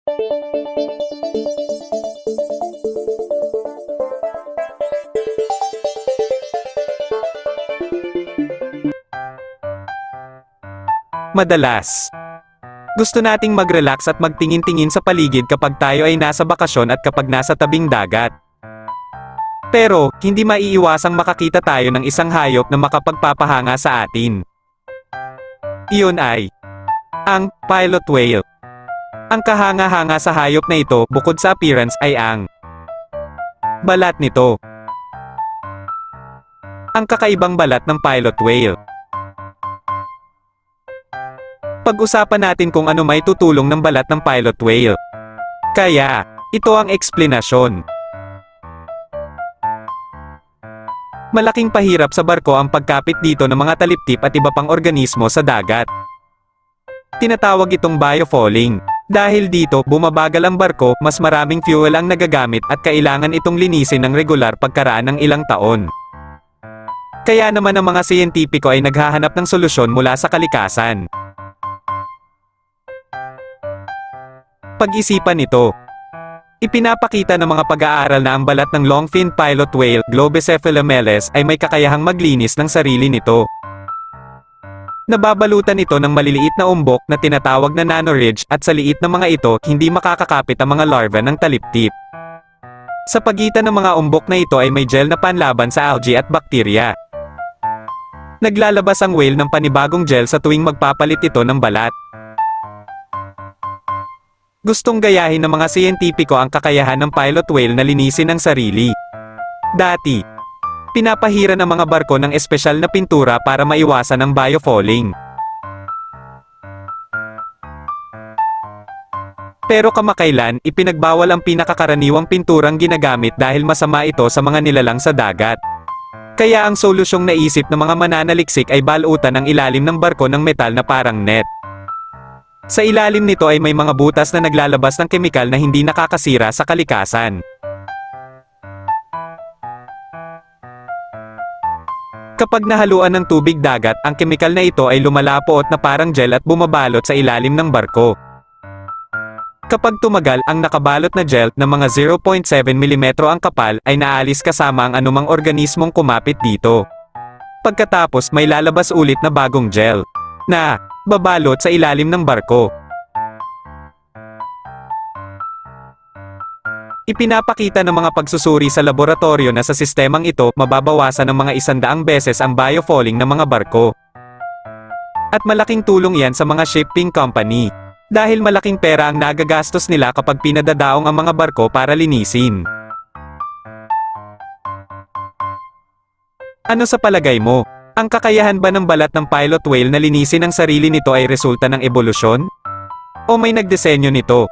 Madalas, gusto nating mag-relax at magtingin-tingin sa paligid kapag tayo ay nasa bakasyon at kapag nasa tabing dagat. Pero, hindi maiiwasang makakita tayo ng isang hayop na makapagpapahanga sa atin. Iyon ay ang pilot whale. Ang kahanga-hanga sa hayop na ito, bukod sa appearance, ay ang balat nito. Ang kakaibang balat ng pilot whale. Pag-usapan natin kung ano may tutulong ng balat ng pilot whale. Kaya, ito ang eksplanasyon. Malaking pahirap sa barko ang pagkapit dito ng mga taliptip at iba pang organismo sa dagat. Tinatawag itong biofouling. Dahil dito, bumabagal ang barko, mas maraming fuel ang nagagamit at kailangan itong linisin ng regular pagkaraan ng ilang taon. Kaya naman ang mga siyentipiko ay naghahanap ng solusyon mula sa kalikasan. Pag-isipan ito. Ipinapakita ng mga pag-aaral na ang balat ng longfin pilot whale, Globicephalus, ay may kakayahang maglinis ng sarili nito. Nababalutan ito ng maliliit na umbok na tinatawag na nanoridge at sa liit na mga ito, hindi makakakapit ang mga larva ng taliptip. Sa pagitan ng mga umbok na ito ay may gel na panlaban sa algae at bakterya. Naglalabas ang whale ng panibagong gel sa tuwing magpapalit ito ng balat. Gustong gayahin ng mga siyentipiko ang kakayahan ng pilot whale na linisin ang sarili. Dati, pinapahiran ang mga barko ng espesyal na pintura para maiwasan ang biofouling. Pero kamakailan, ipinagbawal ang pinakakaraniwang pinturang ginagamit dahil masama ito sa mga nilalang sa dagat. Kaya ang solusyong naisip ng mga mananaliksik ay balutan ang ilalim ng barko ng metal na parang net. Sa ilalim nito ay may mga butas na naglalabas ng kemikal na hindi nakakasira sa kalikasan. Kapag nahaluan ng tubig dagat, ang kemikal na ito ay lumalapoot na parang gel at bumabalot sa ilalim ng barko. Kapag tumagal, ang nakabalot na gel na mga 0.7 mm ang kapal ay naalis kasama ang anumang organismong kumapit dito. Pagkatapos may lalabas ulit na bagong gel na babalot sa ilalim ng barko. Ipinapakita ng mga pagsusuri sa laboratorio na sa sistemang ito, mababawasan ng mga 100 beses ang biofouling ng mga barko. At malaking tulong yan sa mga shipping company. Dahil malaking pera ang nagagastos nila kapag pinadadaong ang mga barko para linisin. Ano sa palagay mo? Ang kakayahan ba ng balat ng pilot whale na linisin ang sarili nito ay resulta ng ebolusyon? O may nagdisenyo nito?